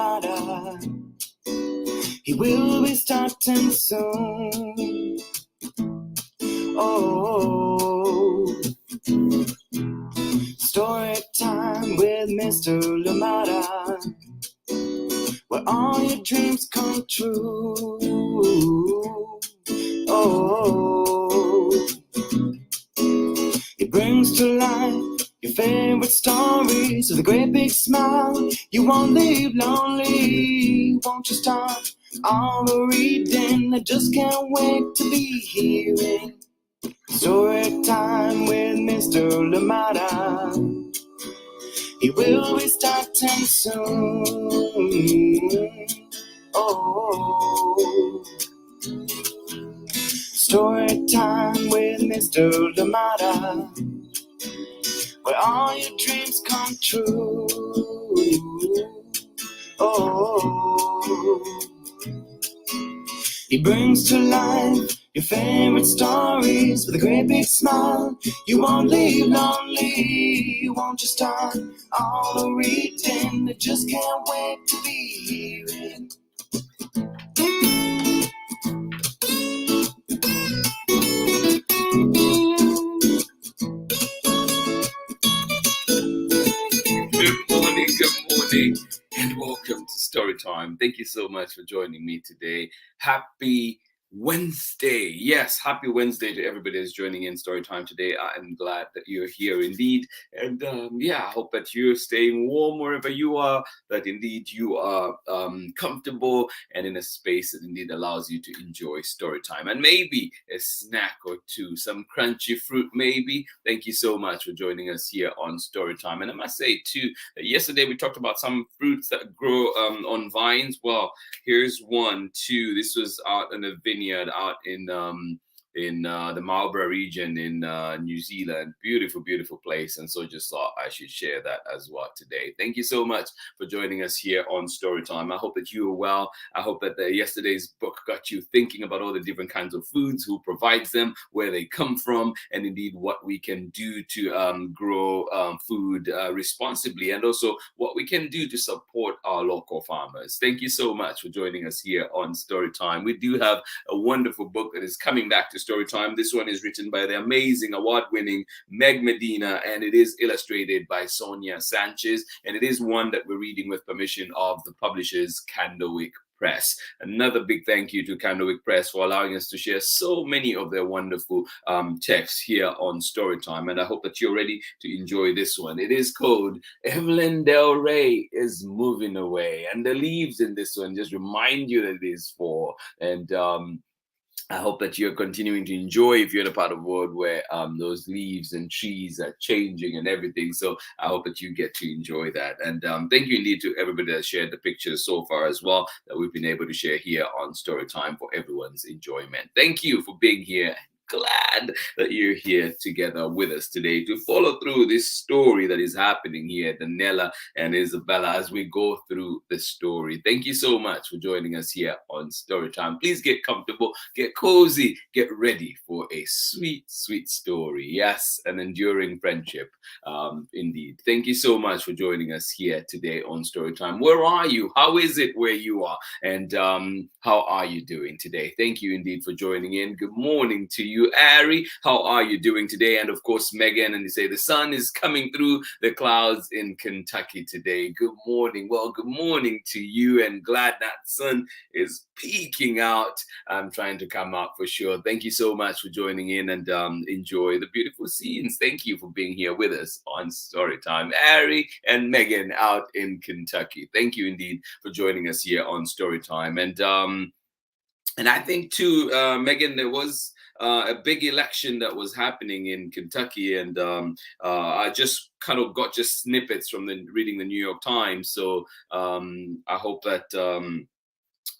matter. He will be starting soon. Oh, story time with Mr. Lamada, where all your dreams come true. Oh, he brings to life your favorite stories with a great big smile. You won't leave lonely. Won't you start all the reading? I just can't wait to be hearing story time with Mr. Lamada. He will be starting soon. Oh, story time with Mr. Lamada, where all your dreams come true. Oh, he brings to life your favorite stories with a great big smile. You won't leave lonely. You won't just start all the reading. I just can't wait to be hearing. Good morning, and welcome to Storytime. Thank you so much for joining me today. Happy Wednesday. Yes, happy Wednesday to everybody that's joining in Storytime today. I am glad that you're here indeed. And I hope that you're staying warm wherever you are, that indeed you are comfortable and in a space that indeed allows you to enjoy Storytime. And maybe a snack or two, some crunchy fruit maybe. Thank you so much for joining us here on Storytime. And I must say too, that yesterday we talked about some fruits that grow on vines. Well, here's one too. This was out in a vineyard out in the Marlborough region in New Zealand. Beautiful, beautiful place. And so just thought I should share that as well today. Thank you so much for joining us here on Storytime. I hope that you are well. I hope that yesterday's book got you thinking about all the different kinds of foods, who provides them, where they come from, and indeed what we can do to grow food responsibly, and also what we can do to support our local farmers. Thank you so much for joining us here on Storytime. We do have a wonderful book that is coming back to Storytime. This one is written by the amazing award-winning Medina, and it is illustrated by Sonia Sanchez, and it is one that we're reading with permission of the publishers Candlewick Press. Another big thank you to Candlewick Press for allowing us to share so many of their wonderful texts here on Storytime, and I hope that you're ready to enjoy this one. It is called Evelyn and REY is Moving Away, and the leaves in this one just remind you that it is fall. And I hope that you're continuing to enjoy if you're in a part of the world where those leaves and trees are changing and everything. So I hope that you get to enjoy that. And thank you indeed to everybody that shared the pictures so far as well, that we've been able to share here on Storytime for everyone's enjoyment. Thank you for being here. Glad that you're here together with us today to follow through this story that is happening here, Daniela and Isabella, as we go through the story. Thank you so much for joining us here on Storytime. Please get comfortable, get cozy, get ready for a sweet, sweet story. Yes, an enduring friendship. Indeed. Thank you so much for joining us here today on Storytime. Where are you? How is it where you are? And how are you doing today? Thank you indeed for joining in. Good morning to you. Ari, how are you doing today? And of course, Megan, and you say the sun is coming through the clouds in Kentucky today. Good morning. Well, good morning to you, and glad that sun is peeking out. I'm trying to come out for sure. Thank you so much for joining in, and enjoy the beautiful scenes. Thank you for being here with us on Storytime. Ari and Megan out in Kentucky. Thank you indeed for joining us here on Storytime. And I think too, Megan, there was a big election that was happening in Kentucky, and I just kind of got just snippets from reading the New York Times. So I hope that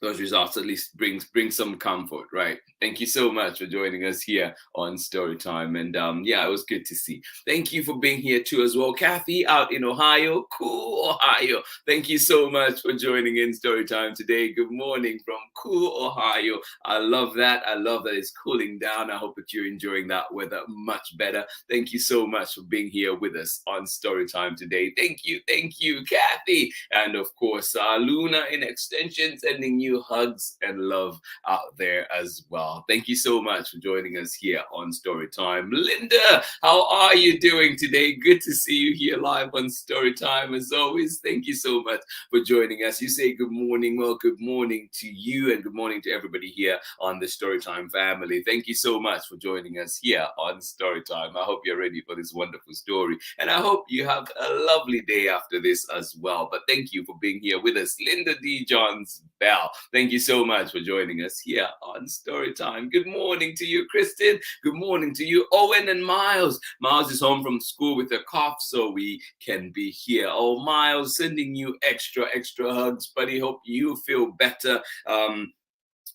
those results at least bring some comfort, right? Thank you so much for joining us here on Storytime. And yeah, it was good to see. Thank you for being here too as well. Kathy out in Ohio, cool Ohio. Thank you so much for joining in Storytime today. Good morning from cool Ohio. I love that. I love that it's cooling down. I hope that you're enjoying that weather much better. Thank you so much for being here with us on Storytime today. Thank you, Kathy. And of course, Luna in Extension, sending you hugs and love out there as well. Thank you so much for joining us here on Storytime. Linda, how are you doing today? Good to see you here live on Storytime as always. Thank you so much for joining us. You say good morning. Well, good morning to you and good morning to everybody here on the Storytime family. Thank you so much for joining us here on Storytime. I hope you're ready for this wonderful story, and I hope you have a lovely day after this as well. But thank you for being here with us. Linda D. Johns Bell, thank you so much for joining us here on Storytime. Good morning to you, Kristen. Good morning to you, Owen and Miles. Miles is home from school with a cough, so we can be here. Oh, Miles, sending you extra hugs, buddy. Hope you feel better.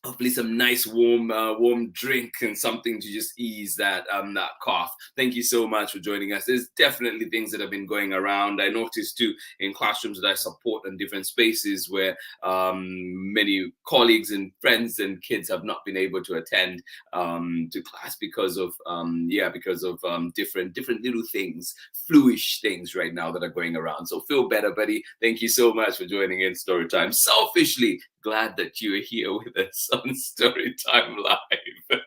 Hopefully some nice warm drink and something to just ease that cough. Thank you so much for joining us. There's definitely things that have been going around. I noticed too in classrooms that I support in different spaces where many colleagues and friends and kids have not been able to attend to class because of different little things, fluish things right now that are going around. So feel better, buddy. Thank you so much for joining in Storytime. Selfishly glad that you are here with us on Storytime Live.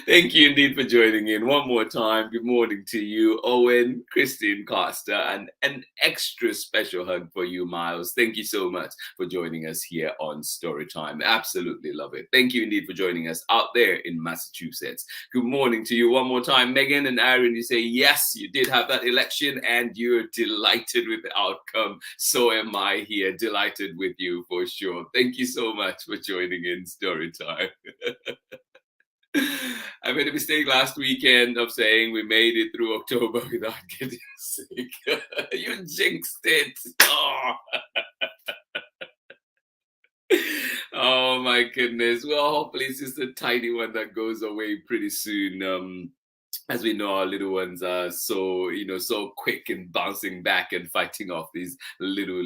Thank you indeed for joining in one more time. Good morning to you, Owen, Christine Costa, and an extra special hug for you, Miles. Thank you so much for joining us here on Storytime. Absolutely love it. Thank you indeed for joining us out there in Massachusetts. Good morning to you one more time, Megan and Aaron. You say, yes, you did have that election and you're delighted with the outcome. So am I here, delighted with you for sure. Thank you so much for joining in Storytime. I made a mistake last weekend of saying we made it through October without getting sick. You jinxed it. Oh. Oh my goodness. Well, hopefully it's just a tiny one that goes away pretty soon. As we know, our little ones are so quick in bouncing back and fighting off these little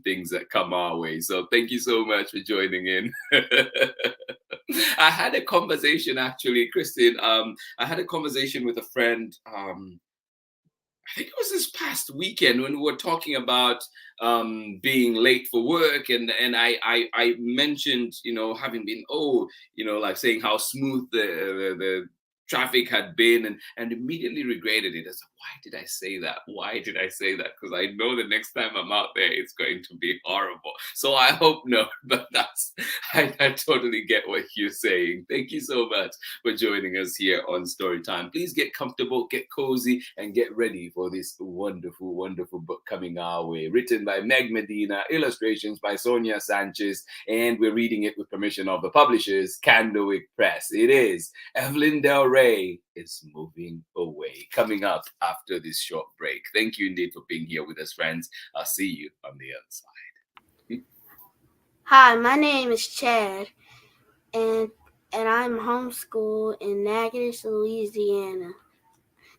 things that come our way. So thank you so much for joining in. I had a conversation actually, Christine. I had a conversation with a friend. I think it was this past weekend when we were talking about being late for work, and I mentioned having been like saying how smooth the traffic had been, and immediately regretted it. I said, why did I say that? Why did I say that? Because I know the next time I'm out there, it's going to be horrible. So I hope not, but I totally get what you're saying. Thank you so much for joining us here on Storytime. Please get comfortable, get cozy, and get ready for this wonderful, wonderful book coming our way. Written by Meg Medina, illustrations by Sonia Sanchez, and we're reading it with permission of the publishers, Candlewick Press. It is Evelyn and REY is Moving Away, coming up after this short break. Thank you indeed for being here with us, friends. I'll see you on the other side. Hi, my name is Chad, and I'm homeschooled in Natchitoches, Louisiana.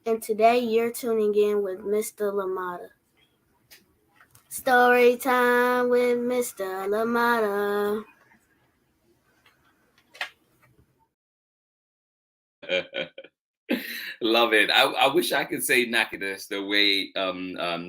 And today you're tuning in with Mr. LaMotta. Story time with Mr. LaMotta. Love it. I wish I could say Natchitoches the way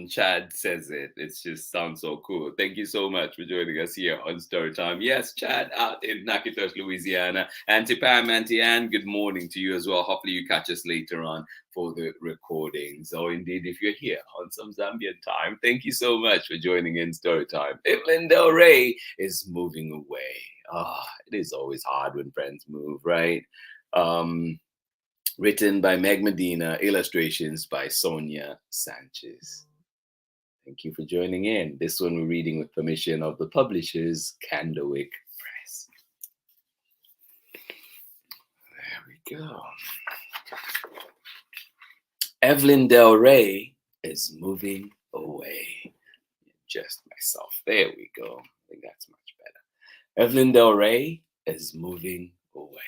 Chad says it. It just sounds so cool. Thank you so much for joining us here on Storytime. Yes, Chad out in Natchitoches, Louisiana. Auntie Pam, Auntie Ann, good morning to you as well. Hopefully you catch us later on for the recordings. Or indeed, if you're here on some Zambian time, thank you so much for joining in Storytime. Evelyn and REY is moving away. It is always hard when friends move, right? Written by Meg Medina, illustrations by Sonia Sanchez. Thank you for joining in. This one we're reading with permission of the publishers, Candlewick Press. There we go. Evelyn and REY is moving away. adjust myself. There we go. I think that's much better. Evelyn and REY is moving away.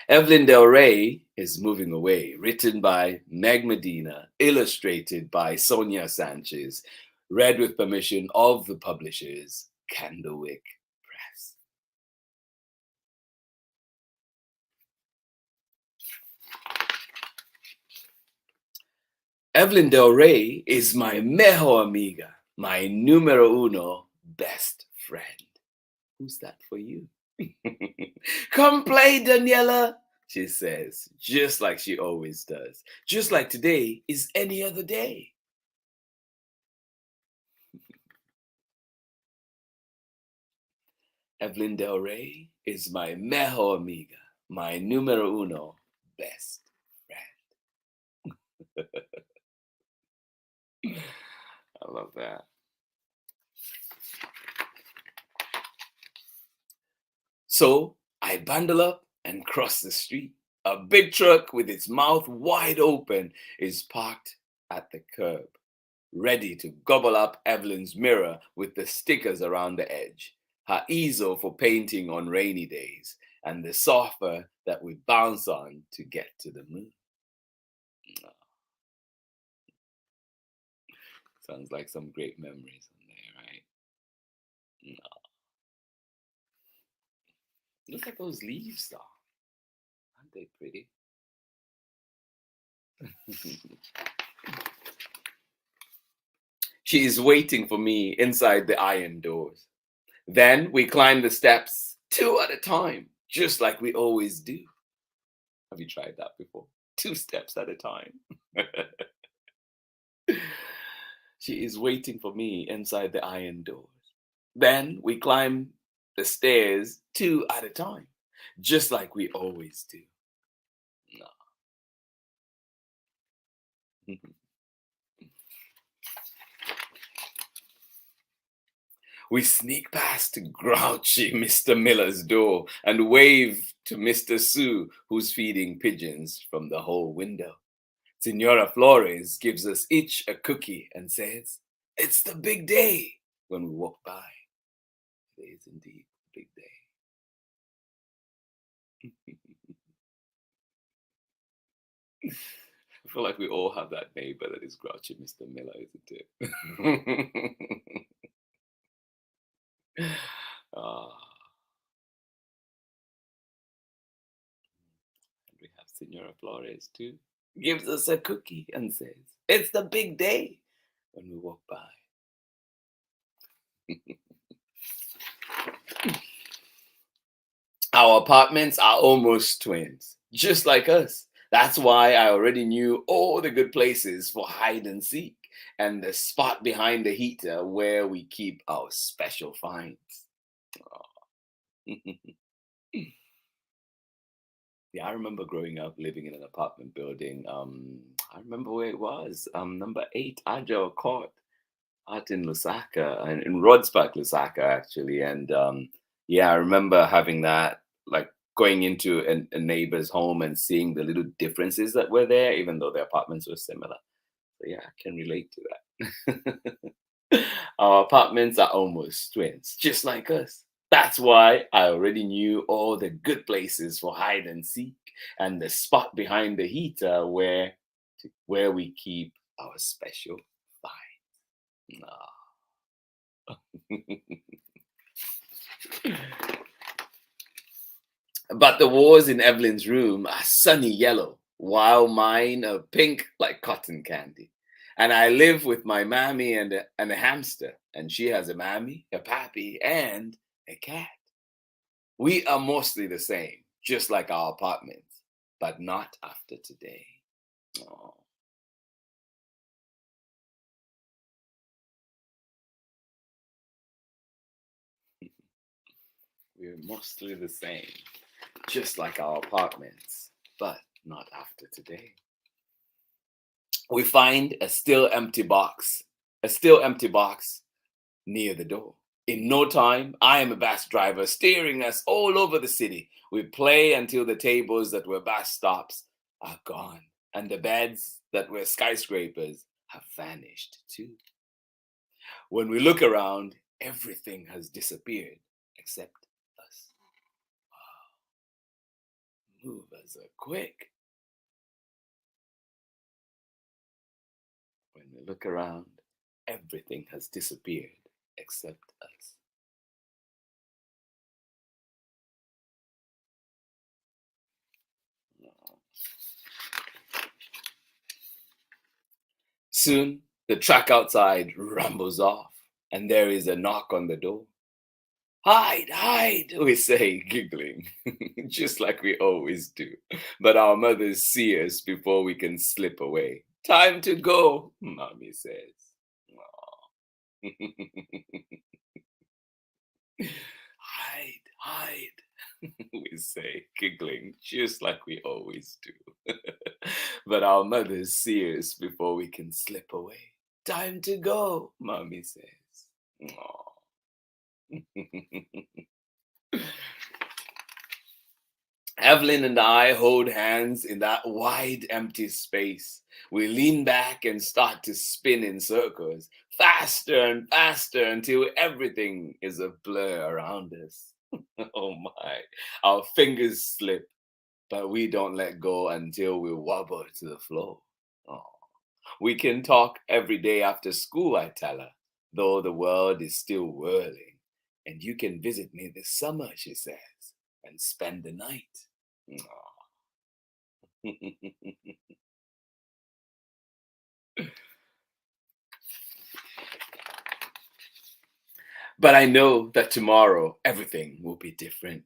Evelyn and REY is moving away. Written by Medina, illustrated by Sonia Sanchez, read with permission of the publishers, Candlewick Press. Evelyn and REY is my mejor amiga, my numero uno best friend. Who's that for you? Come play, Daniela, she says, just like she always does. Just like today is any other day. Evelyn and REY is my mejor amiga, my numero uno best friend. I love that. So I bundle up and cross the street. A big truck with its mouth wide open is parked at the curb, ready to gobble up Evelyn's mirror with the stickers around the edge, her easel for painting on rainy days, and the sofa that we bounce on to get to the moon. Sounds like some great memories on there, right? Look at those leaves, though. Aren't they pretty? She is waiting for me inside the iron doors. Then we climb the steps 2 at a time, just like we always do. Have you tried that before? 2 steps at a time. She is waiting for me inside the iron doors. Then we climb the stairs 2 at a time, just like we always do. No. We sneak past grouchy Mr. Miller's door and wave to Mr. Sue, who's feeding pigeons from the whole window. Senora Flores gives us each a cookie and says, "It's the big day," when we walk by. It is indeed the big day. I feel like we all have that neighbor that is grouchy Mr. Miller, isn't it? And we have Senora Flores too. Gives us a cookie and says, "It's the big day," when we walk by. Our apartments are almost twins, just like us. That's why I already knew all the good places for hide and seek and the spot behind the heater where we keep our special finds. Yeah, I remember growing up living in an apartment building. I remember where it was. Number 8 Agile Court out in Lusaka, and in Rodspark, Lusaka, actually. And yeah, I remember having that, like going into a neighbor's home and seeing the little differences that were there, even though the apartments were similar. So yeah, I can relate to that. Our apartments are almost twins, just like us. That's why I already knew all the good places for hide and seek and the spot behind the heater where we keep our special find. But the walls in Evelyn's room are sunny yellow, while mine are pink like cotton candy. And I live with my mammy and a hamster, and she has a mammy, a pappy, and a cat. We are mostly the same, just like our apartments, but not after today. Oh. We're mostly the same, just like our apartments, but not after today. We find a still empty box near the door. In no time, I am a bus driver steering us all over the city. We play until the tables that were bus stops are gone, and the beds that were skyscrapers have vanished too. When we look around, everything has disappeared except us. Wow. Movers are quick. When we look around, everything has disappeared except us. Soon, the truck outside rumbles off, and there is a knock on the door. Hide, hide, we say, giggling, just like we always do. But our mothers see us before we can slip away. Time to go, Mommy says. Hide, hide, we say, giggling, just like we always do. But our mothers see us before we can slip away. Time to go, Mommy says. Evelyn and I hold hands in that wide, empty space. We lean back and start to spin in circles, faster and faster until everything is a blur around us. Oh my, our fingers slip, but we don't let go until we wobble to the floor. Oh. We can talk every day after school, I tell her, though the world is still whirling. And you can visit me this summer, she says, and spend the night. But I know that tomorrow everything will be different.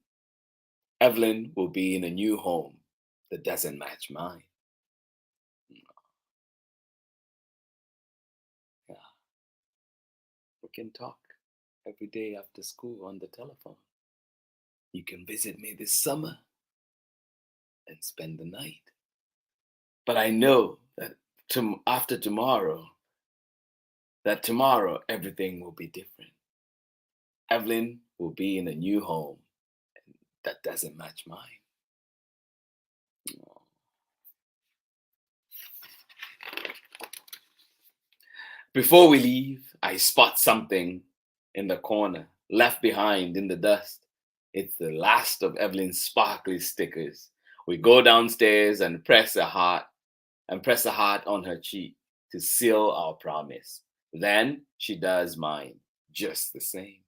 Evelyn will be in a new home that doesn't match mine. Yeah. We can talk every day after school on the telephone. You can visit me this summer and spend the night. But I know that after tomorrow, everything will be different. Evelyn will be in a new home that doesn't match mine. Before we leave, I spot something in the corner, left behind in the dust. It's the last of Evelyn's sparkly stickers. We go downstairs and press a heart on her cheek to seal our promise. Then she does mine just the same.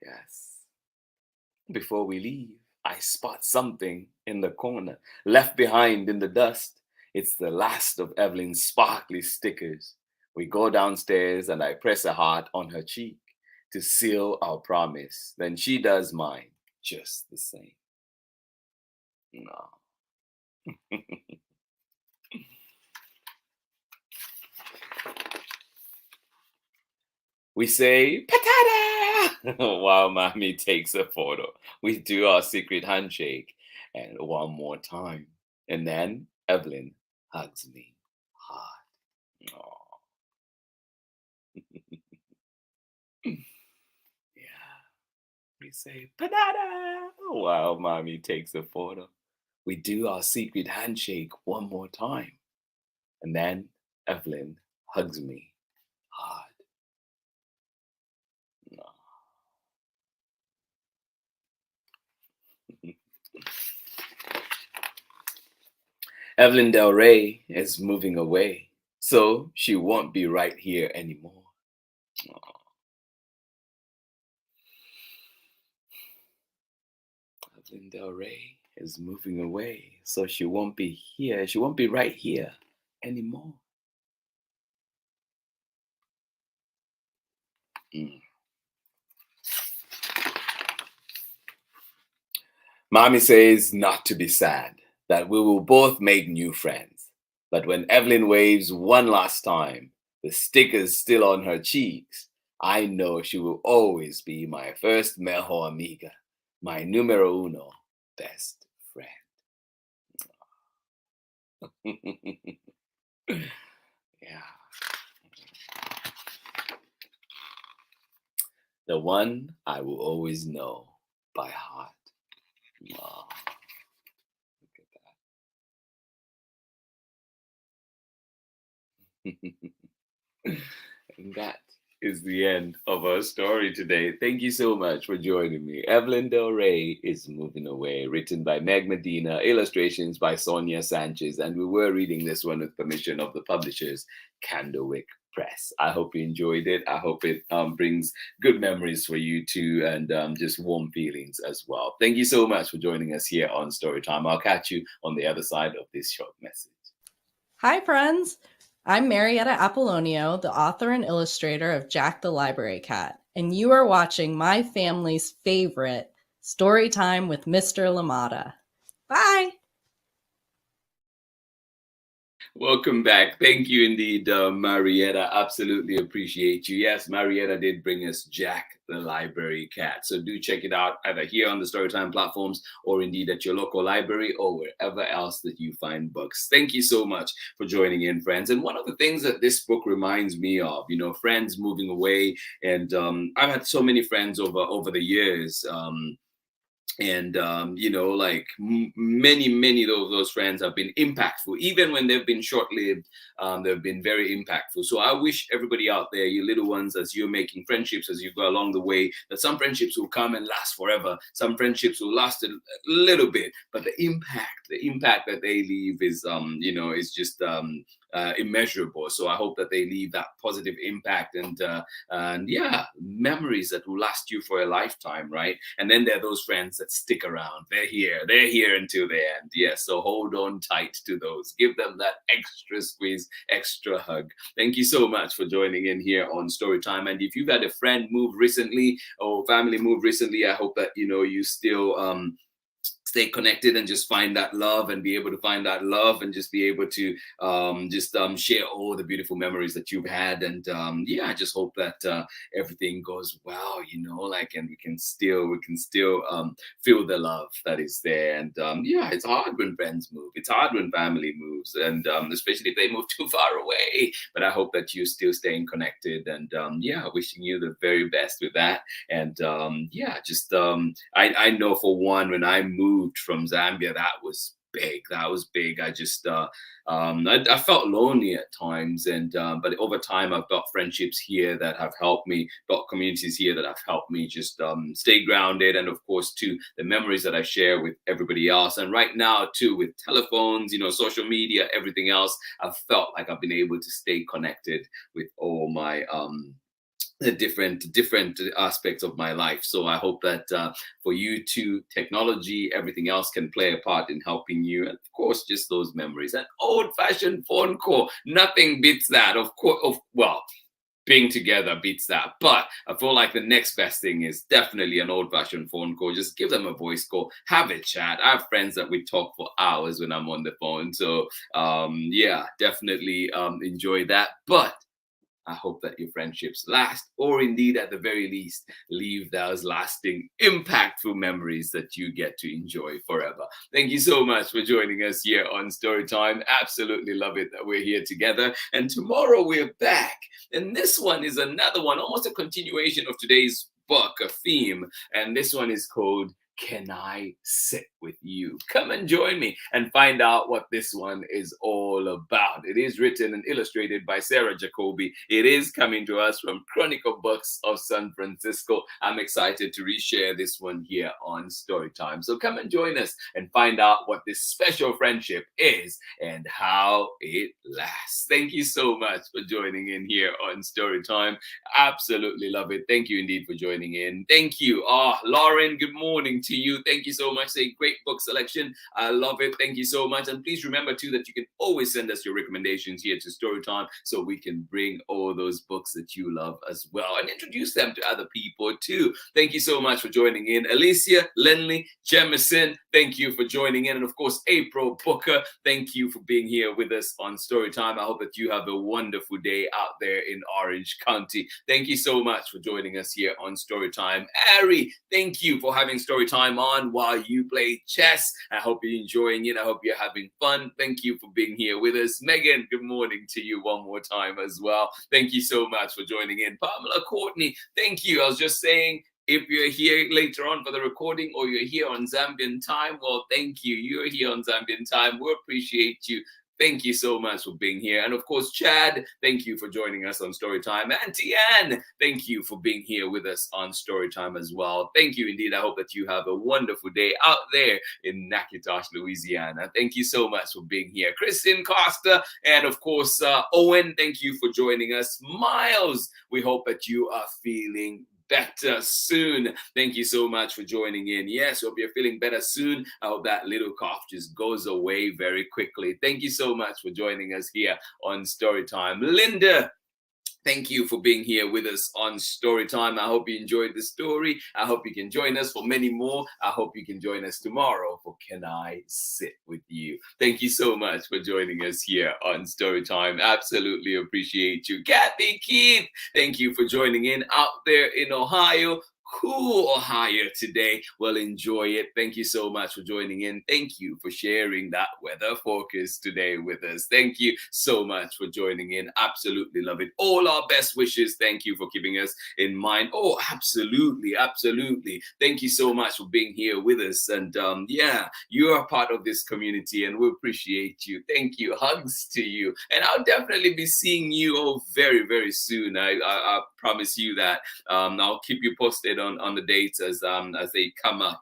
Yes. Before we leave, I spot something in the corner, left behind in the dust. It's the last of Evelyn's sparkly stickers. We go downstairs and I press a heart on her cheek to seal our promise. Then she does mine just the same. No. We say, patata, while Mommy takes a photo. We do our secret handshake and one more time. And then Evelyn hugs me hard. Aw. Yeah. We say, patata, while Mommy takes a photo. We do our secret handshake one more time. And then Evelyn hugs me hard. Evelyn Del Rey is moving away, so she won't be right here anymore. Evelyn Del Rey is moving away, so she won't be here. She won't be right here anymore. Mommy says not to be sad, that we will both make new friends. But when Evelyn waves one last time, the stickers still on her cheeks, I know she will always be my first mejor amiga, my numero uno best friend. Yeah. The one I will always know by heart. Wow. Look at that. And that is the end of our story today. Thank you so much for joining me. Evelyn and REY is Moving Away, written by Medina, illustrations by Sonia Sanchez, and we were reading this one with permission of the publishers, Candlewick Press. I hope you enjoyed it. I hope it brings good memories for you too, and just warm feelings as well. Thank you so much for joining us here on Storytime. I'll catch you on the other side of this short message. Hi, friends. I'm Marietta Apollonio, the author and illustrator of Jack the Library Cat, and you are watching my family's favorite Storytime with Mr. LaMotta. Bye! Welcome back. Thank you indeed, Marietta. Absolutely appreciate you. Yes, Marietta did bring us Jack the Library Cat. So do check it out either here on the Storytime platforms or indeed at your local library or wherever else that you find books. Thank you so much for joining in, friends. And one of the things that this book reminds me of, friends moving away. And I've had so many friends over the years. And many of those friends have been impactful. Even when they've been short-lived, they've been very impactful. So I wish everybody out there, you little ones, as you're making friendships as you go along the way, that some friendships will come and last forever. Some friendships will last a little bit, but the impact that they leave is is just immeasurable. So I hope that they leave that positive impact and memories that will last you for a lifetime, right? And then there are those friends that stick around. They're here until the end. Yes, so hold on tight to those. Give them that extra squeeze, extra hug. Thank you so much for joining in here on Storytime. And if you've had a friend move recently or family move recently, I hope that you still stay connected and just find that love and be able to find that love and just be able to share all the beautiful memories that you've had. And I just hope that everything goes well, and we can still feel the love that is there. And it's hard when friends move. It's hard when family moves, and especially if they move too far away. But I hope that you're still staying connected, and wishing you the very best with that. And I know for one, when I moved from Zambia, that was big. I just I felt lonely at times, and but over time I've got friendships here that have helped me, got communities here that have helped me just stay grounded, and of course too the memories that I share with everybody else. And right now too, with telephones, social media, everything else, I've felt like I've been able to stay connected with all my the different aspects of my life. So I hope that for you too, technology, everything else can play a part in helping you. And of course, just those memories. An old-fashioned phone call, nothing beats that. Of course, being together beats that. But I feel like the next best thing is definitely an old-fashioned phone call. Just give them a voice call, have a chat. I have friends that we talk for hours when I'm on the phone. So definitely enjoy that. But I hope that your friendships last, or indeed at the very least, leave those lasting, impactful memories that you get to enjoy forever. Thank you so much for joining us here on Storytime. Absolutely love it that we're here together. And tomorrow we're back. And this one is another one, almost a continuation of today's book, a theme. And this one is called Can I Sit With You? Come and join me and find out what this one is all about. It is written and illustrated by Sarah Jacoby. It is coming to us from Chronicle Books of San Francisco. I'm excited to reshare this one here on Storytime. So come and join us and find out what this special friendship is and how it lasts. Thank you so much for joining in here on Storytime. Absolutely love it. Thank you indeed for joining in. Thank you. Lauren, good morning to you. Thank you so much. Say great book selection. I love it. Thank you so much. And please remember too that you can always send us your recommendations here to Storytime so we can bring all those books that you love as well and introduce them to other people too. Thank you so much for joining in. Alicia, Lenley, Jemison, thank you for joining in. And of course, April Booker, thank you for being here with us on Storytime. I hope that you have a wonderful day out there in Orange County. Thank you so much for joining us here on Storytime. Ari, thank you for having Storytime on while you play chess. I hope you're enjoying it. I hope you're having fun. Thank you for being here with us. Megan, good morning to you one more time as well. Thank you so much for joining in. Pamela Courtney, thank you. I was just saying, if you're here later on for the recording or you're here on Zambian time, well, thank you. You're here on Zambian time. We appreciate you. Thank you so much for being here. And of course, Chad, thank you for joining us on Storytime. And Tian, thank you for being here with us on Storytime as well. Thank you indeed. I hope that you have a wonderful day out there in Natchitoches, Louisiana. Thank you so much for being here. Kristen Costa, and of course, Owen, thank you for joining us. Miles, we hope that you are feeling better soon. Thank you so much for joining in. Yes, hope you're feeling better soon. I hope that little cough just goes away very quickly. Thank you so much for joining us here on Storytime. Linda, thank you for being here with us on Storytime. I hope you enjoyed the story. I hope you can join us for many more. I hope you can join us tomorrow for Can I Sit With You? Thank you so much for joining us here on Storytime. Absolutely appreciate you. Kathy Keith, thank you for joining in out there in Ohio. Cool Ohio today. Well, enjoy it. Thank you so much for joining in. Thank you for sharing that weather forecast today with us. Thank you so much for joining in. Absolutely love it. All our best wishes. Thank you for keeping us in mind. Oh, absolutely. Absolutely. Thank you so much for being here with us. And yeah, you are part of this community and we appreciate you. Thank you. Hugs to you. And I'll definitely be seeing you all very, very soon. I promise you that. I'll keep you posted on the dates as they come up.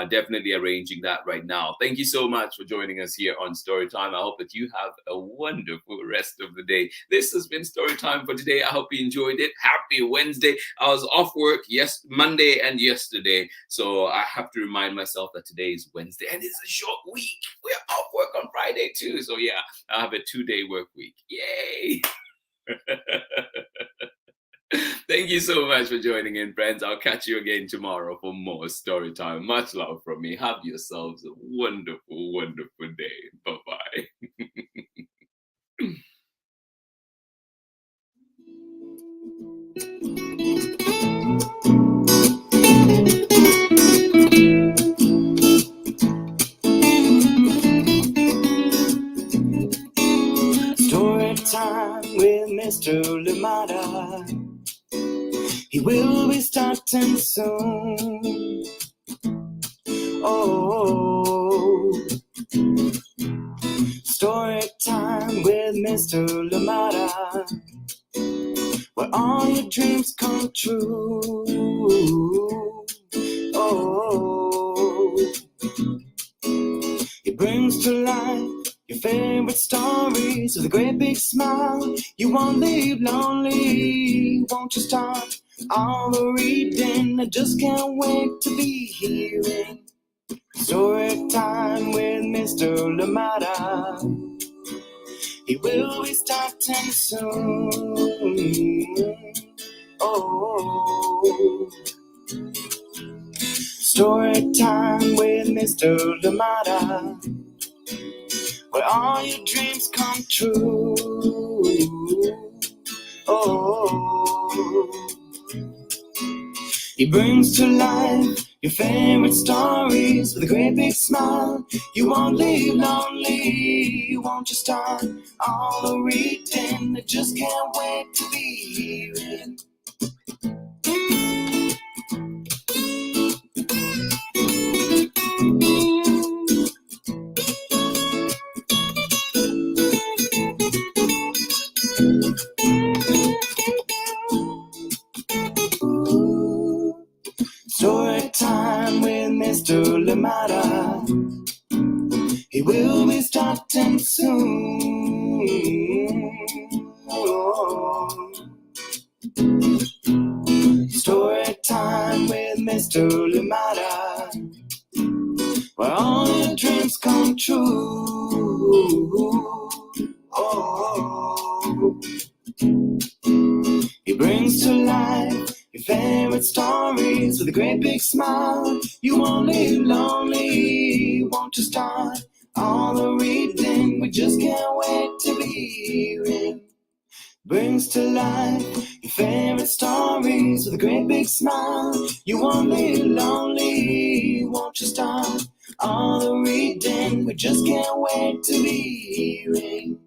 Definitely arranging that right now. Thank you so much for joining us here on Storytime. I hope that you have a wonderful rest of the day. This has been Storytime for today. I hope you enjoyed it. Happy Wednesday. I was off work Monday and yesterday, so I have to remind myself that today is Wednesday and it's a short week. We're off work on Friday too, so yeah, I have a 2-day work week. Yay! Thank you so much for joining in, friends. I'll catch you again tomorrow for more story time. Much love from me. Have yourselves a wonderful, wonderful day. Bye-bye. Story time with Mr. Lamada. He will be starting soon. Oh, story time with Mr. Lamada, where all your dreams come true. Oh, he brings to life your favorite stories with a great big smile. You won't leave lonely. Won't you start all the reading? I just can't wait to be hearing story time with Mr. Lamada. He will be starting soon. Oh, story time with Mr. Lamada, where all your dreams come true. Oh, he brings to life your favorite stories with a great big smile. You won't leave lonely. Won't you start all the reading? I just can't wait to be hearing. Story time with Mr. Lamada. He will be starting soon. Oh, story time with Mr. Lamada, where all your dreams come true. Oh, he brings to life your favorite stories with a great big smile. You won't leave lonely. Won't you start all the reading? We just can't wait to be hearing. Brings to life your favorite stories with a great big smile. You won't leave lonely. Won't you start all the reading? We just can't wait to be hearing.